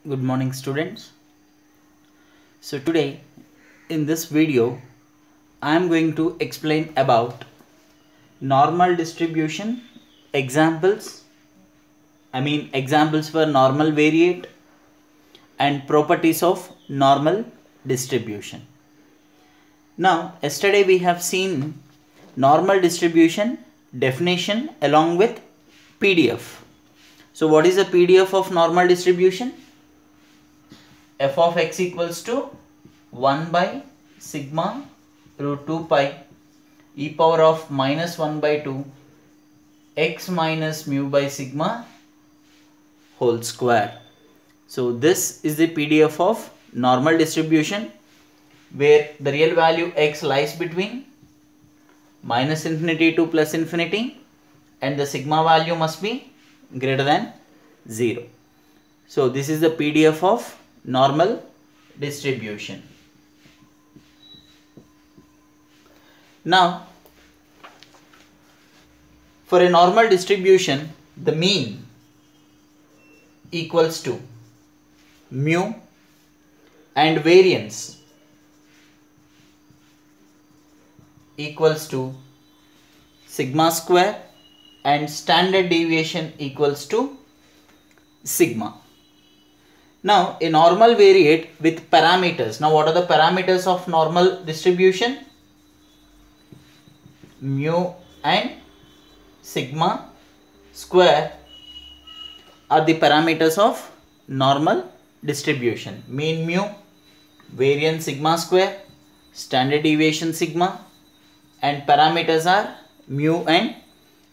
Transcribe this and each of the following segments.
Good morning, students. So today in this video I am going to explain about normal distribution examples for normal variate and properties of normal distribution. Now yesterday we have seen normal distribution definition along with PDF. So what is the PDF of normal distribution? F of x equals to 1 by sigma root 2 pi e power of minus 1 by 2 x minus mu by sigma whole square. So this is the PDF of normal distribution where the real value x lies between minus infinity to plus infinity and the sigma value must be greater than 0. So this is the PDF of normal distribution. Now for a normal distribution, the mean equals to mu and variance equals to sigma square and standard deviation equals to sigma. Now a normal variate with parameters. Now what are the parameters of normal distribution? Mu and sigma square are the parameters of normal distribution. Mean mu, variance sigma square, standard deviation sigma, and parameters are mu and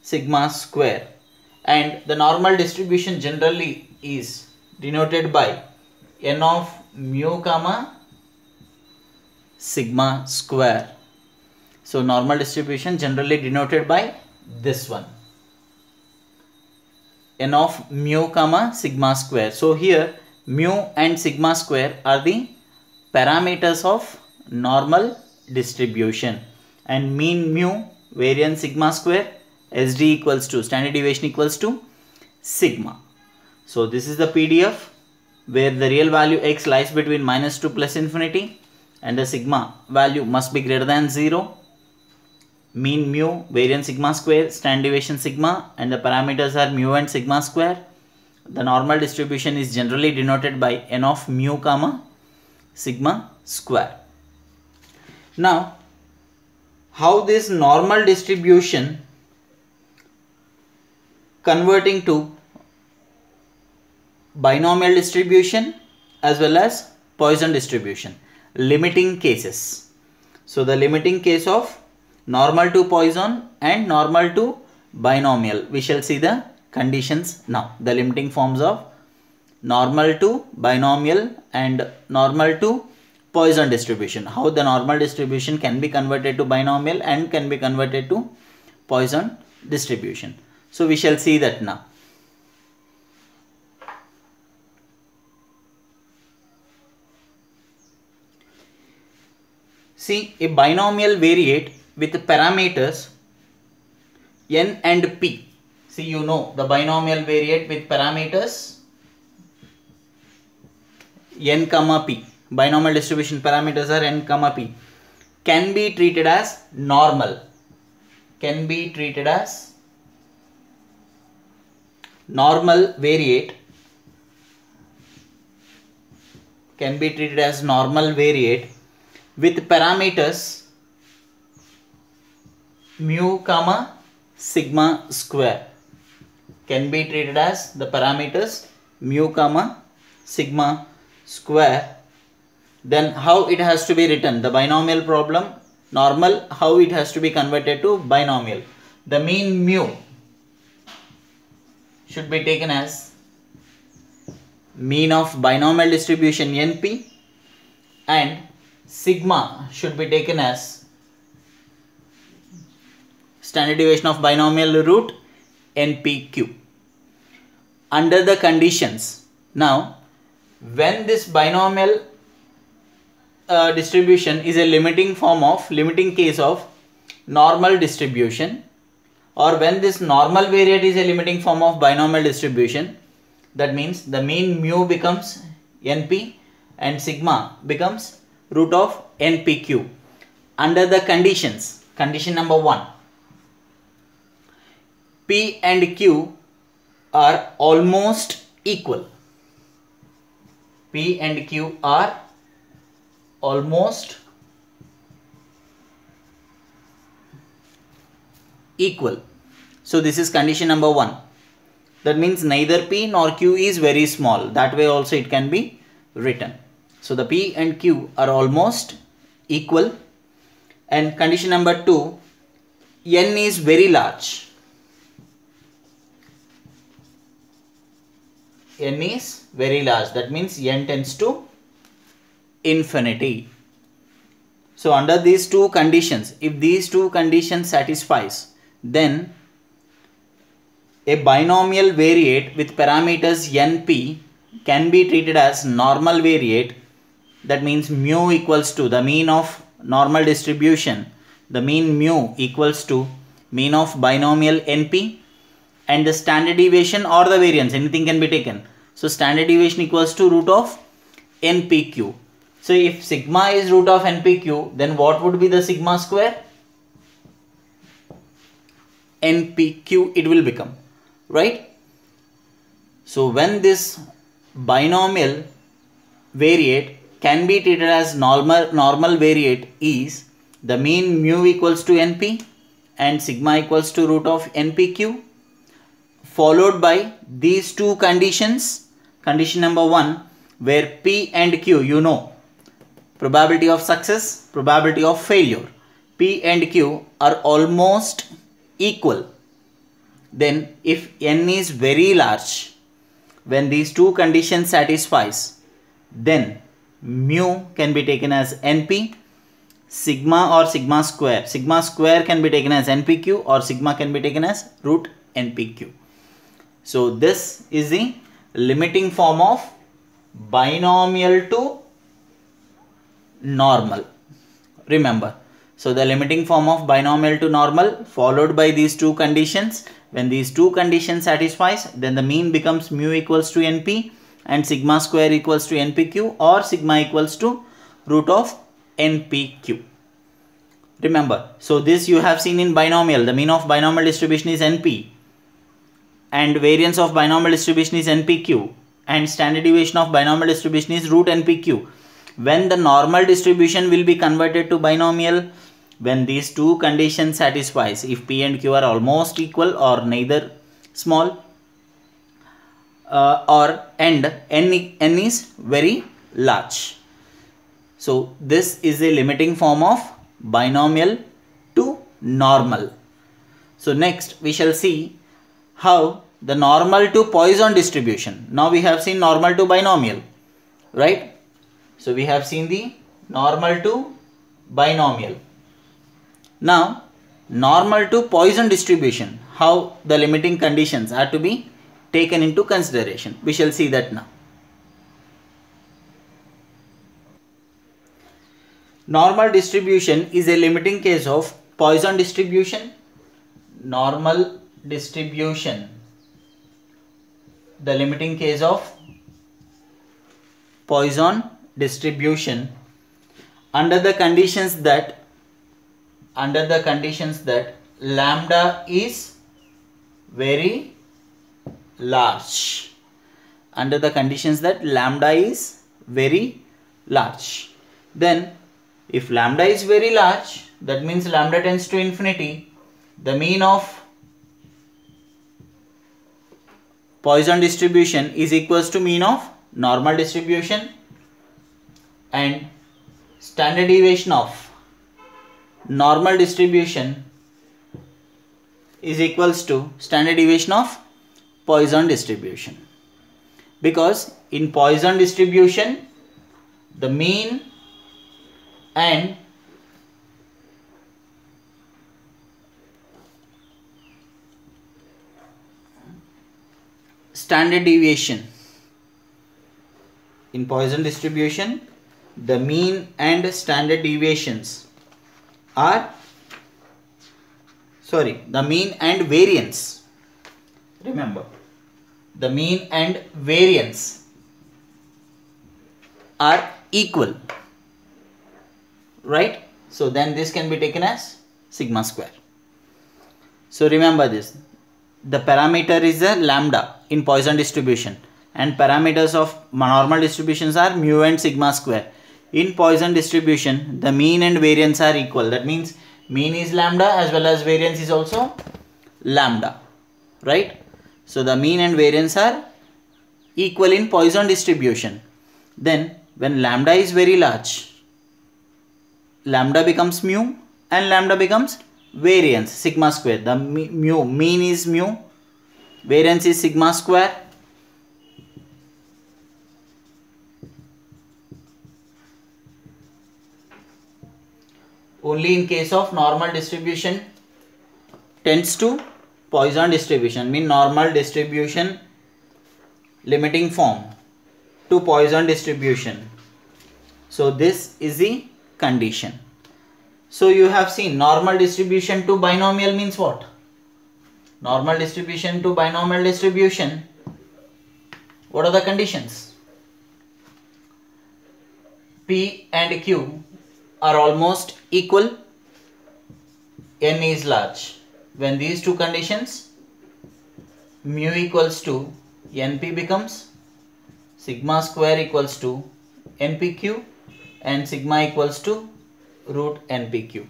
sigma square. And the normal distribution generally is denoted by n of mu comma sigma square. So normal distribution generally denoted by this one, n of mu comma sigma square. So here mu and sigma square are the parameters of normal distribution, and mean mu, variance sigma square, SD equals to standard deviation equals to sigma. So this is the PDF where the real value x lies between minus to plus infinity and the sigma value must be greater than 0. Mean mu, variance sigma square, standard deviation sigma, and the parameters are mu and sigma square. The normal distribution is generally denoted by n of mu comma sigma square. Now how this normal distribution converting to binomial distribution as well as Poisson distribution, limiting cases. So the limiting case of normal to Poisson and normal to binomial, we shall see the conditions now. The limiting forms of normal to binomial and normal to Poisson distribution. How the normal distribution can be converted to binomial and can be converted to Poisson distribution. So we shall see that now. See, a binomial variate with parameters n and p. See, you know the binomial variate with parameters n comma p. Binomial distribution parameters are n comma p. Can be treated as normal. Can be treated as normal variate. Can be treated as normal variate with parameters mu comma sigma square. Can be treated as the parameters mu comma sigma square. Then how it has to be written? The binomial problem, normal, how it has to be converted to binomial. The mean mu should be taken as mean of binomial distribution np, and sigma should be taken as standard deviation of binomial root npq. Under the conditions, now when this binomial distribution is a limiting case of normal distribution, or when this normal variate is a limiting form of binomial distribution, that means the mean mu becomes NP and sigma becomes root of NPQ under the conditions. Condition number 1. P and Q are almost equal. P and Q are almost equal. So this is condition number 1. That means neither P nor Q is very small. That way also it can be written. So the P and Q are almost equal. And condition number 2, N is very large. N is very large. That means N tends to infinity. So under these two conditions, if these two conditions satisfies, then a binomial variate with parameters NP can be treated as normal variate. That means mu equals to the mean of normal distribution. The mean mu equals to mean of binomial NP, and the standard deviation or the variance, anything can be taken. So standard deviation equals to root of NPQ. So if sigma is root of NPQ, then what would be the sigma square? NPQ it will become, right? So when this binomial variate can be treated as normal variate is the mean mu equals to NP and sigma equals to root of NPQ, followed by these two conditions. Condition number 1, where P and Q, you know, probability of success, probability of failure, P and Q are almost equal. Then if N is very large, when these two conditions satisfies, then mu can be taken as NP, sigma or sigma square can be taken as NPQ, or sigma can be taken as root NPQ. So this is the limiting form of binomial to normal. Remember, so the limiting form of binomial to normal followed by these two conditions. When these two conditions satisfies, then the mean becomes mu equals to NP and sigma square equals to NPQ, or sigma equals to root of NPQ. Remember, so this you have seen in binomial. The mean of binomial distribution is NP and variance of binomial distribution is NPQ, and standard deviation of binomial distribution is root NPQ. When the normal distribution will be converted to binomial, when these two conditions satisfies, if P and Q are almost equal or neither small, or and N is very large. So this is a limiting form of binomial to normal. So next we shall see how the normal to Poisson distribution. Now we have seen normal to binomial, right? So we have seen the normal to binomial. Now normal to Poisson distribution, how the limiting conditions are to be taken into consideration. We shall see that now. Normal distribution is a limiting case of Poisson distribution. Normal distribution, the limiting case of Poisson distribution under the conditions that lambda is very large. Under the conditions that lambda is very large. Then if lambda is very large, that means lambda tends to infinity. The mean of Poisson distribution is equals to mean of normal distribution, and standard deviation of normal distribution is equals to standard deviation of Poisson distribution. Because in Poisson distribution, the mean and standard deviation, in Poisson distribution, the mean and standard deviations are, the mean and variance. Remember, the mean and variance are equal, right? So then this can be taken as sigma square. So remember this, the parameter is a lambda in Poisson distribution and parameters of normal distributions are mu and sigma square. In Poisson distribution, the mean and variance are equal. That means mean is lambda as well as variance is also lambda, right? So the mean and variance are equal in Poisson distribution. Then when lambda is very large, lambda becomes mu and lambda becomes variance, sigma square. The mean is mu, variance is sigma square. Only in case of normal distribution tends to Poisson distribution, mean normal distribution limiting form to Poisson distribution. So this is the condition. So you have seen normal distribution to binomial means what? Normal distribution to binomial distribution. What are the conditions? P and Q are almost equal. N is large. When these two conditions, mu equals to NP becomes sigma square equals to NPQ and sigma equals to root NPQ.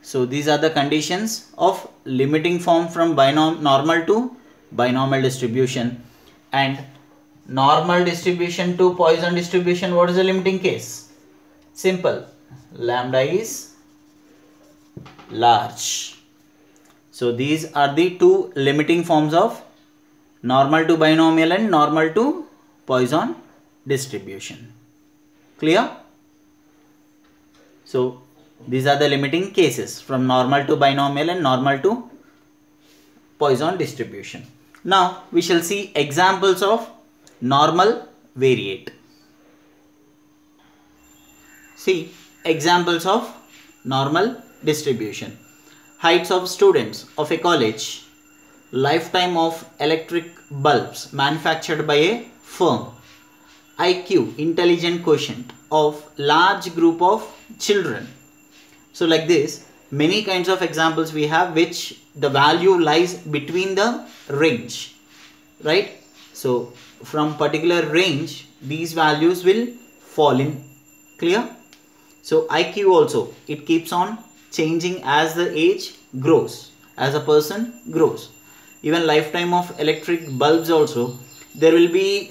So these are the conditions of limiting form from normal to binomial distribution. And normal distribution to Poisson distribution, what is the limiting case? Simple, lambda is large. So these are the two limiting forms of normal to binomial and normal to Poisson distribution. Clear? So these are the limiting cases from normal to binomial and normal to Poisson distribution. Now we shall see examples of normal variate. See examples of normal distribution. Heights of students of a college, lifetime of electric bulbs manufactured by a firm, IQ, intelligent quotient of large group of children. So like this, many kinds of examples we have which the value lies between the range, right? So from particular range, these values will fall in. Clear? So IQ also, it keeps on changing as the age grows, as a person grows. Even lifetime of electric bulbs also, there will be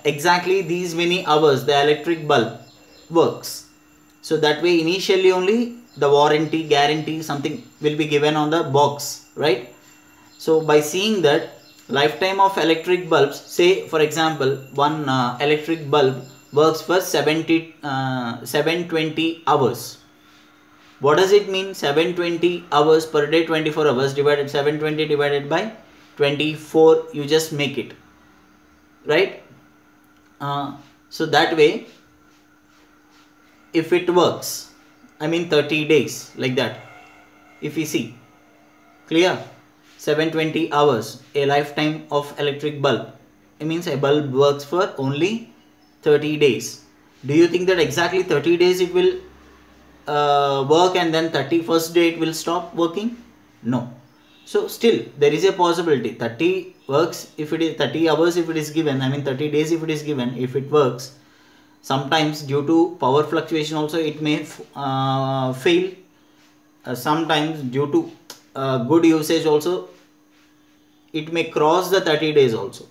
exactly these many hours the electric bulb works. So that way initially only the warranty, guarantee, something will be given on the box, right? So by seeing that lifetime of electric bulbs, say for example one electric bulb works for 720 hours. What does it mean? 720 hours per day, 24 hours divided 720 divided by 24, you just make it, right? So that way if it works, I mean 30 days like that, if we see, clear, 720 hours, a lifetime of electric bulb, it means a bulb works for only 30 days. Do you think that exactly 30 days it will work and then 31st day it will stop working? No. So still there is a possibility 30 works if it is 30 hours if it is given, I mean 30 days if it is given, if it works. Sometimes due to power fluctuation also it may fail. Sometimes due to good usage also it may cross the 30 days also,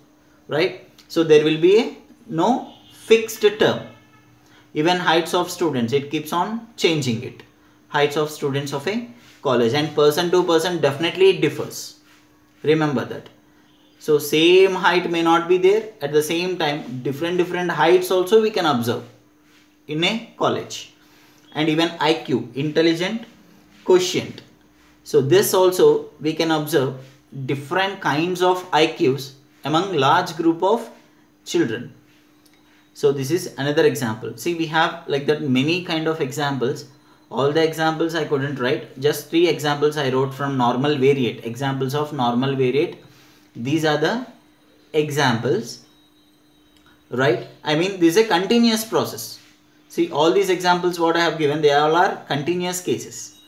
right? So there will be no fixed term. Even heights of students, it keeps on changing it. Heights of students of a college, and person to person definitely it differs. Remember that. So same height may not be there. At the same time, different heights also we can observe in a college. And even IQ, intelligent quotient. So this also we can observe different kinds of IQs among large group of children. So this is another example. See, we have like that many kind of examples. All the examples I couldn't write. Just 3 examples I wrote from normal variate. Examples of normal variate. These are the examples. right? I mean, this is a continuous process. See, all these examples what I have given, they all are continuous cases,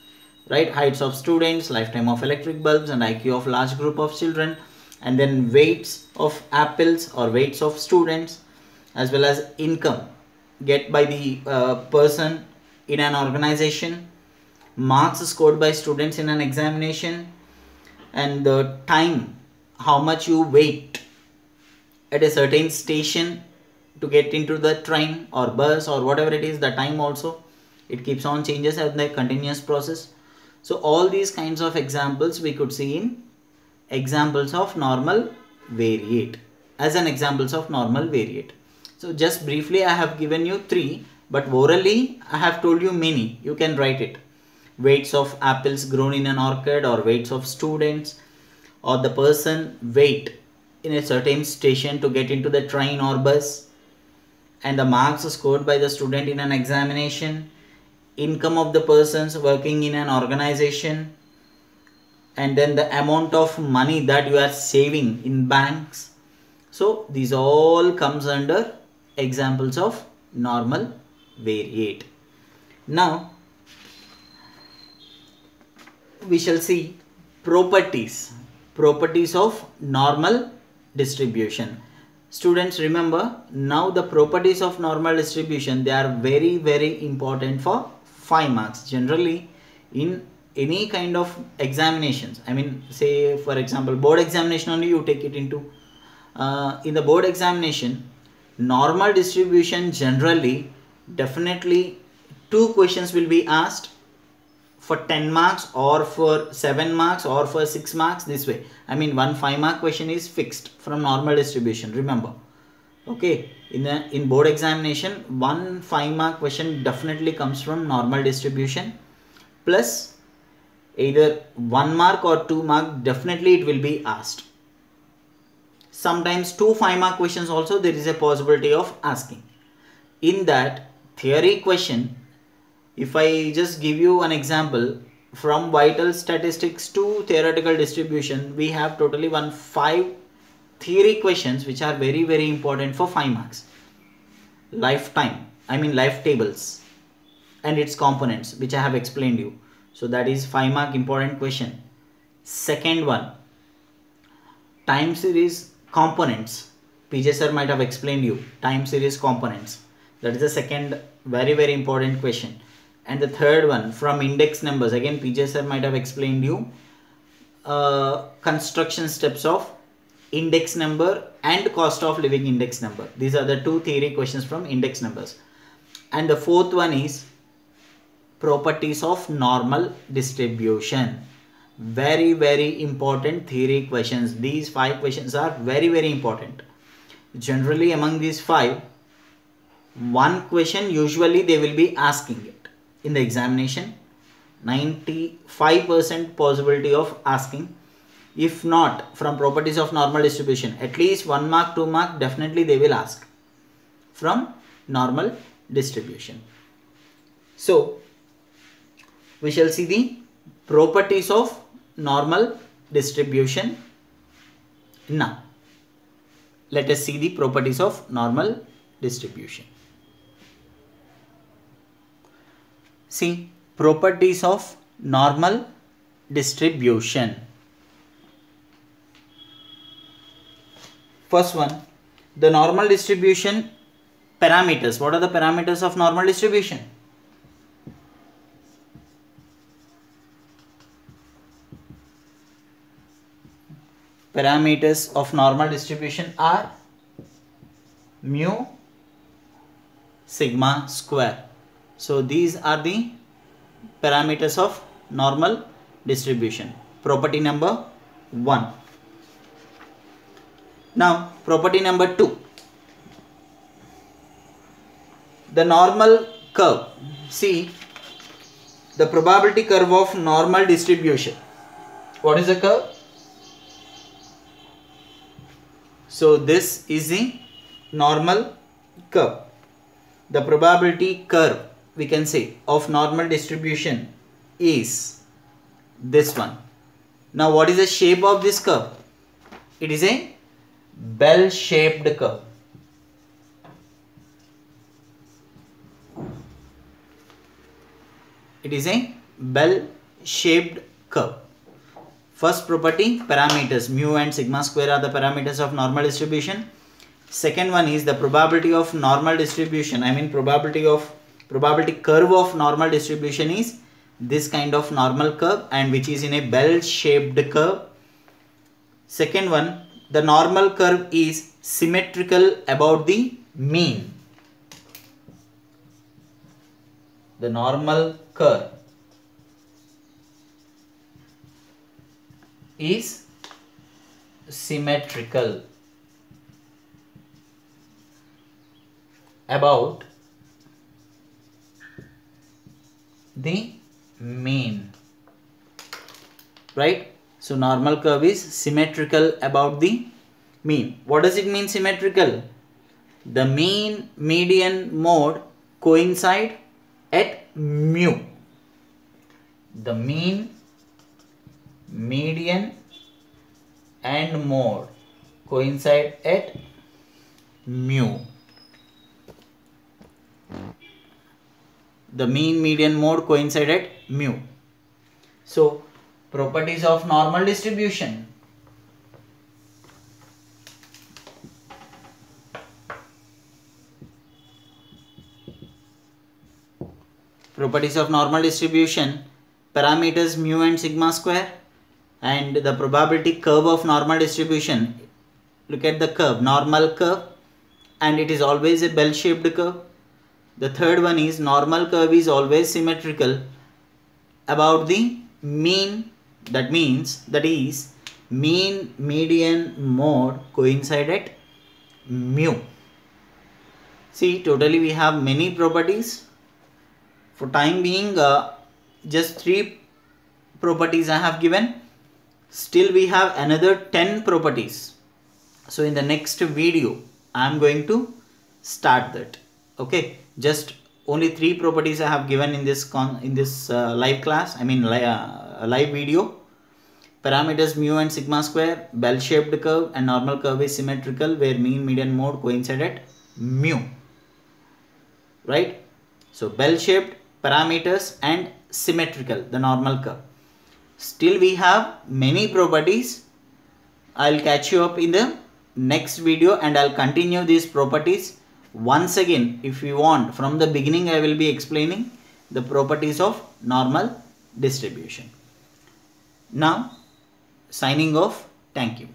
right? Heights of students, lifetime of electric bulbs, and IQ of large group of children, and then weights of apples or weights of students, as well as income get by the person in an organization, marks scored by students in an examination, and the time, how much you wait at a certain station to get into the train or bus or whatever it is, the time also, it keeps on changes as the continuous process. So all these kinds of examples we could see in examples of normal variate, as an examples of normal variate. So just briefly I have given you 3, but orally I have told you many. You can write it. Weights of apples grown in an orchard, or weights of students, or the person weight in a certain station to get into the train or bus, and the marks scored by the student in an examination, income of the persons working in an organization, and then the amount of money that you are saving in banks. So these all comes under examples of normal variate. Now we shall see properties of normal distribution. Students, remember, now the properties of normal distribution, they are very, very important for 5 marks. Generally, in any kind of examinations, I mean, say for example, board examination only you take it into, in the board examination, normal distribution generally, definitely 2 questions will be asked for 10 marks or for 7 marks or for 6 marks, this way. I mean, one 5 mark question is fixed from normal distribution, remember. Okay, in board examination, one 5 mark question definitely comes from normal distribution, plus either 1 mark or 2 mark, definitely it will be asked. Sometimes 2 5 mark questions also there is a possibility of asking. In that theory question, if I just give you an example, from vital statistics to theoretical distribution, we have totally 5 theory questions which are very, very important for 5 marks. Life tables and its components, which I have explained you. So that is 5 mark important question. Second one, time series components. PJ sir might have explained you time series components. That is the second very, very important question. And the third one, from index numbers, again PJ sir might have explained you construction steps of index number and cost of living index number. These are the 2 theory questions from index numbers. And the fourth one is properties of normal distribution. Very, very important theory questions. These 5 questions are very, very important. Generally among these 5, one question usually they will be asking it in the examination. 95% possibility of asking. If not from properties of normal distribution, at least 1 mark, 2 mark, definitely they will ask from normal distribution. So we shall see the properties of normal distribution. Now let us see the properties of normal distribution. See, properties of normal distribution. First one, the normal distribution parameters. What are the parameters of normal distribution? Parameters of normal distribution are mu, sigma square. So these are the parameters of normal distribution. Property number 1. Now property number 2. The normal curve. See, the probability curve of normal distribution. What is the curve? So this is the normal curve. The probability curve, we can say, of normal distribution is this one. Now what is the shape of this curve? It is a bell shaped curve. It is a bell-shaped curve. First property, parameters mu and sigma square are the parameters of normal distribution. Second one is the probability of normal distribution. I mean probability curve of normal distribution is this kind of normal curve, and which is in a bell-shaped curve. Second one, the normal curve is symmetrical about the mean. The normal curve is symmetrical about the mean, right? So normal curve is symmetrical about the mean. What does it mean symmetrical? The mean, median, mode coincide at mu. The mean, median and mode coincide at mu. The mean, median, mode coincide at mu. So properties of normal distribution. Properties of normal distribution, parameters mu and sigma square, and the probability curve of normal distribution. Look at the curve, normal curve, and it is always a bell-shaped curve. The third one is normal curve is always symmetrical about the mean. That is mean, median, mode coincide at mu. See, totally we have many properties. For time being, just 3 properties I have given. Still we have another 10 properties. So in the next video I am going to start that. Okay, just only 3 properties I have given in this live class. I mean live video. Parameters mu and sigma square, bell-shaped curve, and normal curve is symmetrical where mean, median, mode coincide at mu. Right? So bell-shaped, parameters, and symmetrical, the normal curve. Still we have many properties. I'll catch you up in the next video and I'll continue these properties once again. If you want, from the beginning I will be explaining the properties of normal distribution. Now signing off. Thank you.